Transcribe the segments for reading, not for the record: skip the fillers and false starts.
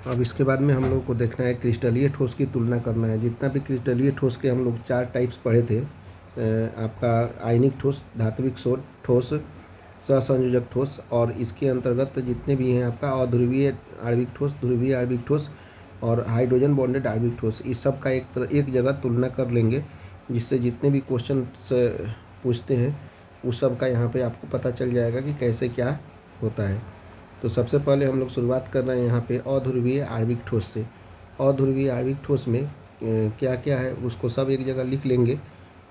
अब इसके बाद में हम लोग को देखना है क्रिस्टलीय ठोस की तुलना करना है। जितना भी क्रिस्टलीय ठोस के हम लोग 4 टाइप्स पढ़े थे, आपका आयनिक ठोस, धात्विक ठोस, सहसंयोजक ठोस, और इसके अंतर्गत जितने भी हैं आपका अध्रुवीय आणविक ठोस, ध्रुवीय आणविक ठोस और हाइड्रोजन बॉन्डेड आणविक ठोस, इस सब का एक जगह तुलना कर लेंगे, जिससे जितने भी क्वेश्चन पूछते हैं उस सब का यहाँ पे आपको पता चल जाएगा कि कैसे क्या होता है। तो सबसे पहले हम लोग शुरुआत कर रहे हैं यहाँ पे अध्रुवीय आणविक ठोस से। अध्रुवीय आणविक ठोस में क्या क्या है उसको सब एक जगह लिख लेंगे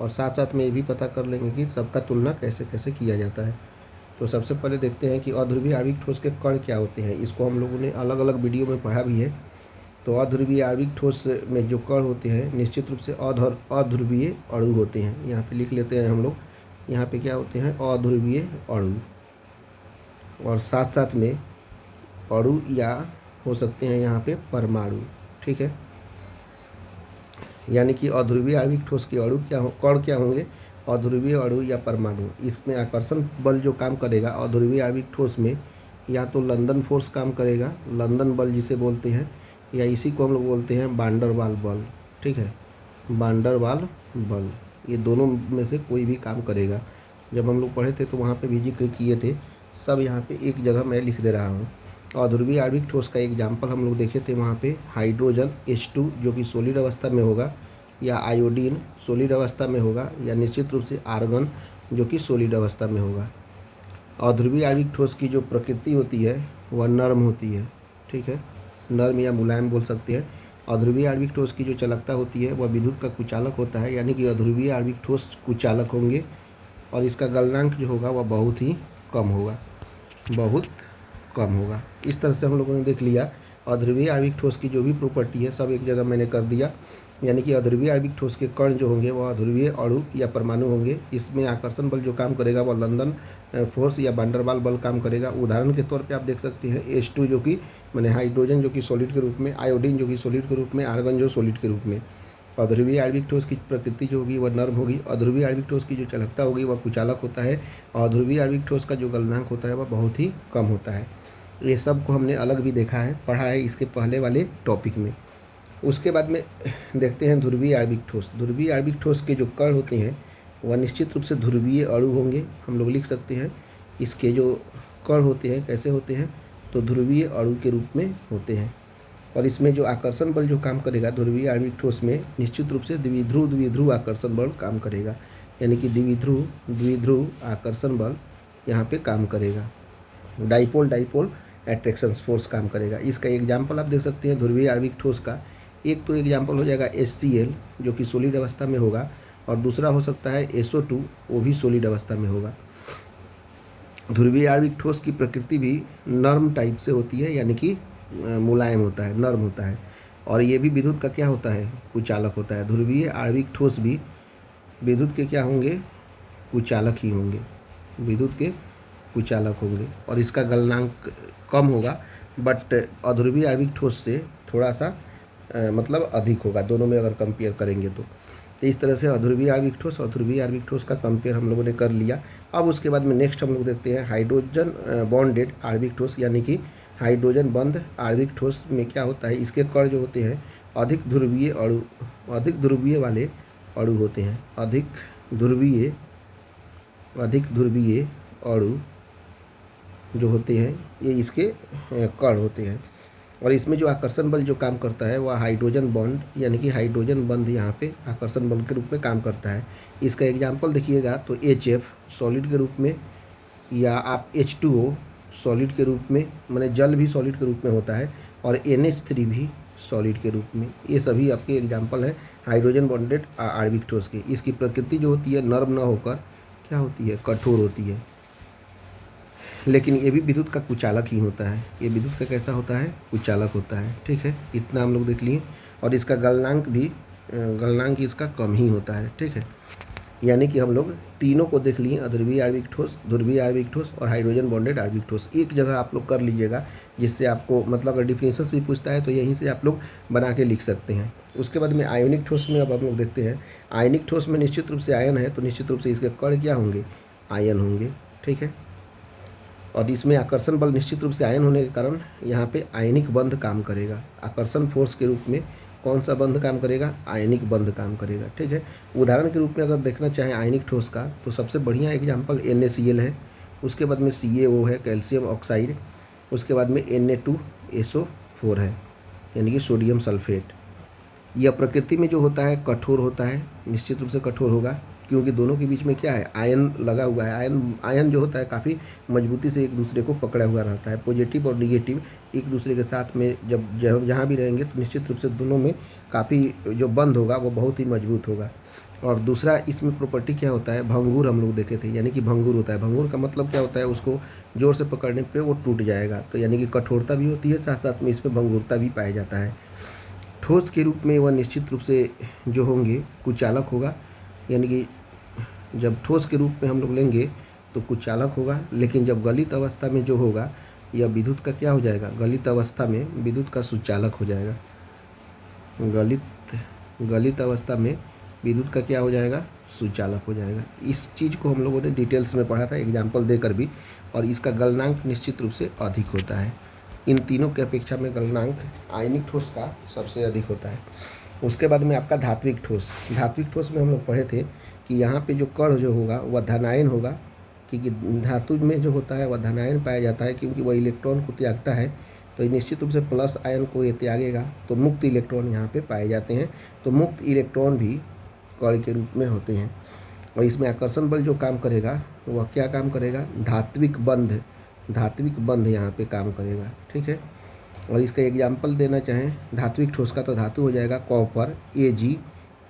और साथ साथ में ये भी पता कर लेंगे कि सबका तुलना कैसे कैसे किया जाता है। तो सबसे पहले देखते हैं कि अध्रुवीय आणविक ठोस के कण क्या होते हैं। इसको हम लोगों ने अलग अलग वीडियो में पढ़ा भी है। तो अध्रुवीय आणविक ठोस में जो कण होते हैं निश्चित रूप से अध्रुवीय अणु होते हैं। यहाँ पे लिख लेते हैं हम लोग, यहाँ पे क्या होते हैं, अध्रुवीय अणु, और साथ साथ में अणु या हो सकते हैं यहाँ पे परमाणु। ठीक है, यानी कि अध्रुवीय आणविक ठोस के अणु कण क्या होंगे, अध्रुवीय अणु या परमाणु। इसमें आकर्षण बल जो काम करेगा अध्रुवीय आणविक ठोस में, या तो लंदन फोर्स काम करेगा, लंदन बल जिसे बोलते हैं, या इसी को हम लोग बोलते हैं वान डेर वाल बल। ठीक है, वान डेर वाल बल, ये दोनों में से कोई भी काम करेगा। जब हम लोग पढ़े थे तो वहाँ पे भी जिक्र किए थे, सब यहाँ पे एक जगह मैं लिख दे रहा हूँ। अध्रुवीय आणविक ठोस का एग्जाम्पल हम लोग देखे थे वहाँ पे, हाइड्रोजन H2 जो कि सॉलिड अवस्था में होगा, या आयोडीन सॉलिड अवस्था में होगा, या निश्चित रूप से आर्गन जो कि सॉलिड अवस्था में होगा। अध्रुवीय आणविक ठोस की जो प्रकृति होती है वह नर्म होती है। ठीक है, नर्म या मुलायम बोल सकते हैं। अध्रुवीय आणविक ठोस की जो चालकता होती है वह विद्युत का कुचालक होता है, यानी कि अध्रुवीय आणविक ठोस कुचालक होंगे, और इसका गलनांक जो होगा वह बहुत ही कम होगा, बहुत कम होगा। इस तरह से हम लोगों ने देख लिया अध्रुवीय आणविक ठोस की जो भी प्रॉपर्टी है सब एक जगह मैंने कर दिया। यानी कि अध्रुवीय आणविक ठोस के कण जो होंगे वह अध्रुवीय अणु या परमाणु होंगे। इसमें आकर्षण बल जो काम करेगा वह लंदन फोर्स या वान डेर वाल बल काम करेगा। उदाहरण के तौर पे आप देख सकते हैं H2 जो कि मैंने हाइड्रोजन जो कि सॉलिड के रूप में, आयोडीन जो कि सॉलिड के रूप में, आर्गन जो सॉलिड के रूप में। अध्रुवीय आणविक ठोस की प्रकृति जो होगी वह नर्म होगी। अध्रुवीय आणविक ठोस की जो चालकता होगी वह कुचालक होता है। और अध्रुवीय आणविक ठोस का जो गलनांक होता है वह बहुत ही कम होता है। ये सब को हमने अलग भी देखा है, पढ़ा है इसके पहले वाले टॉपिक में। उसके बाद में देखते हैं ध्रुवीय आणविक ठोस। ध्रुवीय आणविक ठोस के जो कण होते हैं वह निश्चित रूप से ध्रुवीय अणु होंगे। हम लोग लिख सकते हैं इसके जो कण होते हैं कैसे होते हैं, तो ध्रुवीय अणु के रूप में होते हैं। और इसमें जो आकर्षण बल जो काम करेगा ध्रुवीय आणविक ठोस में निश्चित रूप से द्विध्रुव आकर्षण बल काम करेगा। यानी कि द्विध्रुव आकर्षण बल यहाँ पे काम करेगा। डाइपोल अट्रैक्शन फोर्स काम करेगा। इसका एग्जाम्पल आप देख सकते हैं ध्रुवीय आणविक ठोस का। एक तो एग्जाम्पल हो जाएगा HCl जो कि सॉलिड अवस्था में होगा, और दूसरा हो सकता है SO2, वो भी सॉलिड अवस्था में होगा। ध्रुवीय आणविक ठोस की प्रकृति भी नर्म टाइप से होती है, यानी कि मुलायम होता है, नर्म होता है, और ये भी विद्युत का क्या होता है, कुचालक होता है। ध्रुवीय आणविक ठोस भी विद्युत के क्या होंगे, कुचालक ही होंगे, विद्युत के कुचालक होंगे, और इसका गलनांक कम होगा, बट अध्रुवीय आणविक ठोस से थोड़ा सा मतलब अधिक होगा, दोनों में अगर कंपेयर करेंगे तो। इस तरह से अध्रुवीय आणविक ठोस और ध्रुवीय आणविक ठोस का कंपेयर हम लोगों ने कर लिया। अब उसके बाद में नेक्स्ट हम लोग देखते हैं हाइड्रोजन बॉन्डेड आणविक ठोस, यानी कि हाइड्रोजन बंध आणविक ठोस में क्या होता है, इसके कण जो होते हैं अधिक ध्रुवीय वाले अणु होते हैं। अधिक ध्रुवीय अणु जो होते हैं ये इसके कण होते हैं, और इसमें जो आकर्षण बल जो काम करता है वह हाइड्रोजन बॉन्ड, यानी कि हाइड्रोजन बंध यहाँ पे आकर्षण बल के रूप में काम करता है। इसका एग्जाम्पल देखिएगा तो HF सॉलिड के रूप में, या आप H2O सॉलिड के रूप में, माने जल भी सॉलिड के रूप में होता है, और NH3 भी सॉलिड के रूप में। ये सभी आपके एग्जाम्पल हैं हाइड्रोजन बॉन्डेड आणविक ठोस के। इसकी प्रकृति जो होती है नर्म न होकर क्या होती है, कठोर होती है, लेकिन ये भी विद्युत का कुचालक ही होता है। ये विद्युत का कैसा होता है, कुचालक होता है। ठीक है, इतना हम लोग देख लिए। और इसका गलनांक इसका कम ही होता है। ठीक है, यानी कि हम लोग तीनों को देख लिए, अध्रुवीय आणविक ठोस, ध्रुवीय आणविक ठोस और हाइड्रोजन बॉन्डेड आणविक ठोस। एक जगह आप लोग कर लीजिएगा, जिससे आपको मतलब अगर डिफिनेशंस भी पूछता है तो यहीं से आप लोग बना के लिख सकते हैं। उसके बाद में आयोनिक ठोस में अब हम लोग देखते हैं। आयनिक ठोस में निश्चित रूप से आयन है, तो निश्चित रूप से इसके कण क्या होंगे, आयन होंगे। ठीक है, और इसमें आकर्षण बल निश्चित रूप से आयन होने के कारण यहाँ पे आयनिक बंध काम करेगा। आकर्षण फोर्स के रूप में कौन सा बंध काम करेगा? आयनिक बंध काम करेगा। ठीक है, उदाहरण के रूप में अगर देखना चाहें आयनिक ठोस का तो सबसे बढ़िया एग्जाम्पल NaCl है, उसके बाद में CaO है, कैल्शियम ऑक्साइड, उसके बाद में Na2SO4 है, यानी कि सोडियम सल्फेट। यह प्रकृति में जो होता है कठोर होता है, निश्चित रूप से कठोर होगा, क्योंकि दोनों के बीच में क्या है? आयन लगा हुआ है। आयन जो होता है काफ़ी मजबूती से एक दूसरे को पकड़ा हुआ रहता है। पॉजिटिव और निगेटिव एक दूसरे के साथ में जब जहाँ भी रहेंगे तो निश्चित रूप से दोनों में काफ़ी जो बंध होगा वो बहुत ही मजबूत होगा। और दूसरा इसमें प्रॉपर्टी क्या होता है? भंगुर हम लोग देखे थे, यानी कि भंगुर होता है। भंगुर का मतलब क्या होता है? उसको जोर से पकड़ने पे वो टूट जाएगा, तो यानी कि कठोरता भी होती है, साथ साथ में इसमें भंगुरता भी पाया जाता है। ठोस के रूप में वह निश्चित रूप से जो होंगे कुचालक होगा, यानी कि जब ठोस के रूप में हम लोग लेंगे तो कुचालक होगा, लेकिन जब गलित अवस्था में जो होगा यह विद्युत का क्या हो जाएगा? गलित अवस्था में विद्युत का सुचालक हो जाएगा। गलित अवस्था में विद्युत का क्या हो जाएगा? सुचालक हो जाएगा। इस चीज़ को हम लोगों ने डिटेल्स में पढ़ा था एग्जाम्पल देकर भी, और इसका गलनांक निश्चित रूप से अधिक होता है। इन तीनों के अपेक्षा में गलनांक आयनिक ठोस का सबसे अधिक होता है। उसके बाद में आपका धात्विक ठोस। धात्विक ठोस में हम लोग पढ़े थे कि यहाँ पे जो कण जो होगा वह धनायन होगा, क्योंकि धातु में जो होता है वह धनायन पाया जाता है, क्योंकि वह इलेक्ट्रॉन को त्यागता है, तो निश्चित रूप से प्लस आयन को ये त्यागेगा, तो मुक्त इलेक्ट्रॉन यहाँ पे पाए जाते हैं। तो मुक्त इलेक्ट्रॉन भी कण के रूप में होते हैं। और इसमें आकर्षण बल जो काम करेगा वह क्या काम करेगा? धात्विक बंध यहाँ पे काम करेगा। ठीक है, और इसका एग्जाम्पल देना चाहें धात्विक ठोस का तो धातु हो जाएगा कॉपर, Ag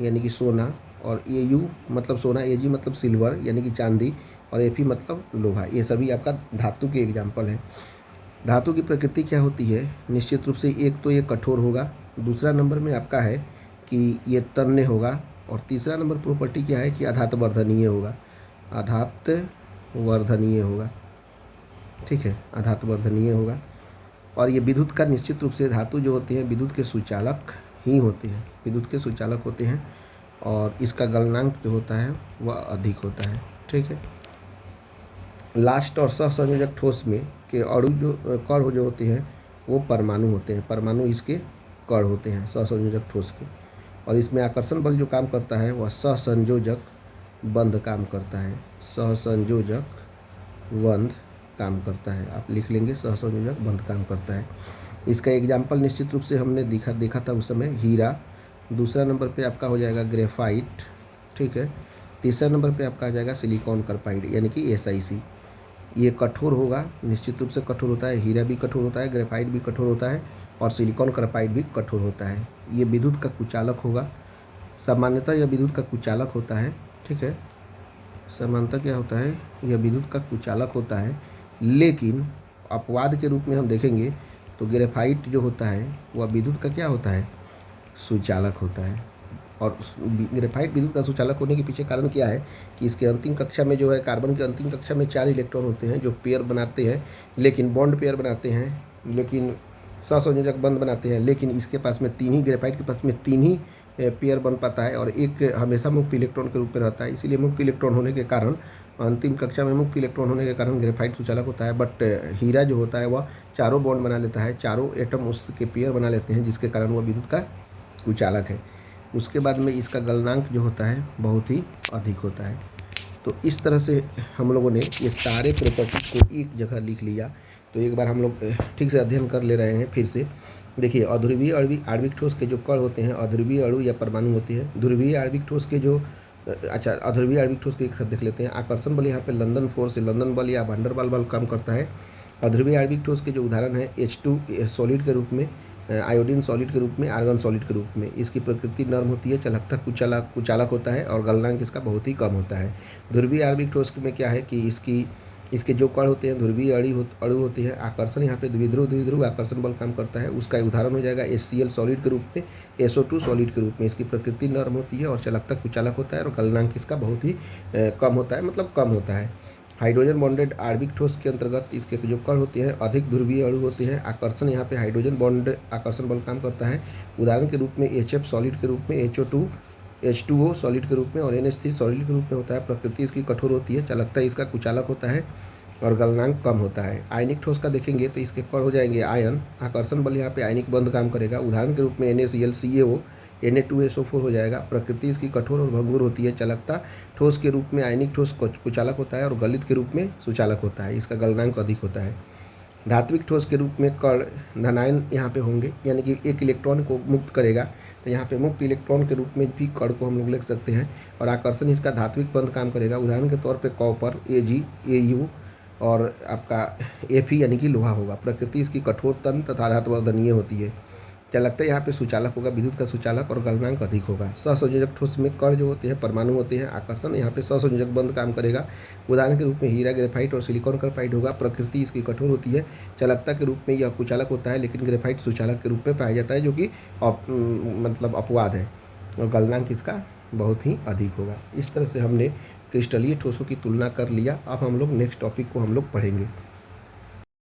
यानी कि सोना, और Au मतलब सोना, Ag मतलब सिल्वर यानी कि चांदी, और Fe मतलब लोहा। ये सभी आपका धातु के एग्जाम्पल हैं। धातु की प्रकृति क्या होती है? निश्चित रूप से एक तो ये कठोर होगा, दूसरा नंबर में आपका है कि ये तन्य होगा, और तीसरा नंबर प्रॉपर्टी क्या है कि आधात वर्धनीय होगा। ठीक है, आधात वर्धनीय होगा। और ये विद्युत का निश्चित रूप से धातु जो होते हैं विद्युत के सुचालक ही होते हैं, विद्युत के सुचालक होते हैं, और इसका गलनांक जो होता है वह अधिक होता है। ठीक है, लास्ट और सहसंयोजक ठोस में के अणु जो कण जो होते हैं वो परमाणु होते हैं। परमाणु इसके कण होते हैं सहसंयोजक ठोस के, और इसमें आकर्षण बल जो काम करता है वह सहसंयोजक बंध काम करता है। सहसंयोजक बंध काम करता है, आप लिख लेंगे, सहसंयोजक बंध काम करता है। इसका एग्जाम्पल निश्चित रूप से हमने देखा था उस समय, हीरा। दूसरा नंबर पे आपका हो जाएगा ग्रेफाइट। ठीक है, तीसरा नंबर पे आपका आ जाएगा सिलिकॉन कार्बाइड यानी कि SiC। ये कठोर होगा, निश्चित रूप से कठोर होता है। हीरा भी कठोर होता है, ग्रेफाइट भी कठोर होता है, और सिलिकॉन कार्बाइड भी कठोर होता है। ये विद्युत का कुचालक होगा। सामान्यतः यह विद्युत का कुचालक होता है। ठीक है, सामान्यतः क्या होता है? यह विद्युत का कुचालक होता है, लेकिन अपवाद के रूप में हम देखेंगे तो ग्रेफाइट जो होता है वह विद्युत का क्या होता है? सुचालक होता है। और ग्रेफाइट विद्युत का सुचालक होने के पीछे कारण क्या है कि इसके अंतिम कक्षा में जो है, कार्बन के अंतिम कक्षा में 4 इलेक्ट्रॉन होते हैं जो पेयर बनाते हैं, लेकिन बॉन्ड पेयर बनाते हैं, लेकिन सहसंयोजक बंध बनाते हैं, लेकिन इसके पास में 3 ही, ग्रेफाइट के पास में 3 ही पेयर बन पाता है, और एक हमेशा मुक्त इलेक्ट्रॉन के रूप में रहता है। इसीलिए मुक्त इलेक्ट्रॉन होने के कारण, अंतिम कक्षा में मुक्त इलेक्ट्रॉन होने के कारण ग्रेफाइट सुचालक होता है। बट हीरा जो होता है वह चारों बॉन्ड बना लेता है, चारों एटम उसके पेयर बना लेते हैं, जिसके कारण वह विद्युत का कुचालक है। उसके बाद में इसका गलनांक जो होता है बहुत ही अधिक होता है। तो इस तरह से हम लोगों ने ये सारे प्रॉपर्टीज को एक जगह लिख लिया। तो एक बार हम लोग ठीक से अध्ययन कर ले रहे हैं फिर से। देखिए, अध्रुवीय आणविक ठोस के जो कण होते हैं अध्रुवीय अणु या परमाणु होती है। ध्रुवीय आणविक ठोस के जो अध्रुवीय आणविक ठोस के एक साथ देख लेते हैं। आकर्षण बल यहाँ पे लंदन फोर्स, लंदन बल या वैन डर वाल्स बल काम करता है। अध्रुवीय आणविक ठोस के जो उदाहरण है H2 सॉलिड के रूप में, आयोडीन सॉलिड के रूप में, आर्गन सॉलिड के रूप में। इसकी प्रकृति नर्म होती है, चलकता कुचालक होता है, और गलनांक इसका बहुत ही कम होता है। ध्रुवीय आणविक ठोस में क्या है कि इसके जो कण होते हैं ध्रुवीय अणु होती है। आकर्षण यहाँ पे द्विध्रुव आकर्षण बल काम करता है। उसका उदाहरण हो जाएगा HCl सॉलिड के रूप में, SO2 सॉलिड के रूप में। इसकी प्रकृति नर्म होती है और चलकता कुचालक होता है, और गलनांक इसका बहुत ही कम होता है, मतलब कम होता है। हाइड्रोजन बॉन्डेड आणविक ठोस के अंतर्गत इसके जो कण होते हैं अधिक ध्रुवीय अणु होते हैं। आकर्षण यहाँ पे हाइड्रोजन बॉन्ड आकर्षण बल काम करता है। उदाहरण के रूप में HF सॉलिड के रूप में, H2O सॉलिड के रूप में, और NH3 सॉलिड के रूप में होता है। प्रकृति इसकी कठोर होती है, चालकता इसका कुचालक होता है। और गलनांक कम होता है। आयनिक ठोस का देखेंगे तो इसके कण हो जाएंगे आयन, आकर्षण बल यहाँ पे आयनिक बंध काम करेगा। उदाहरण के रूप में NaCl CaO Na2SO4 हो जाएगा। प्रकृति इसकी कठोर और भंगुर होती है। चालकता ठोस के रूप में आयनिक ठोस कुचालक होता है और गलित के रूप में सुचालक होता है। इसका गलनांक अधिक होता है। धात्विक ठोस के रूप में कण धनायन यहाँ पे होंगे, यानी कि एक इलेक्ट्रॉन को मुक्त करेगा, तो यहाँ पे मुक्त इलेक्ट्रॉन के रूप में भी कण को हम लोग लिख सकते हैं। और आकर्षण इसका धात्विक बंध काम करेगा। उदाहरण के तौर पे कॉपर Ag Au और आपका Fe यानी कि लोहा होगा। प्रकृति इसकी कठोर तन तथा धातुवर्धनीय होती है। चालकता यहाँ पे सुचालक होगा, विद्युत का सुचालक, और गलनांक अधिक होगा। सहसंयोजक ठोस में कण जो होते हैं परमाणु होते हैं। आकर्षण यहाँ पे सहसंयोजक बंध काम करेगा। उदाहरण के रूप में हीरा ग्रेफाइट और सिलिकॉन कार्बाइड होगा। प्रकृति इसकी कठोर होती है। चालकता के रूप में यह कुचालक होता है, लेकिन ग्रेफाइट सुचालक के रूप में पाया जाता है, जो कि मतलब अपवाद है। और गलनांक इसका बहुत ही अधिक होगा। इस तरह से हमने क्रिस्टलीय ठोसों की तुलना कर लिया। अब हम लोग नेक्स्ट टॉपिक को हम लोग पढ़ेंगे।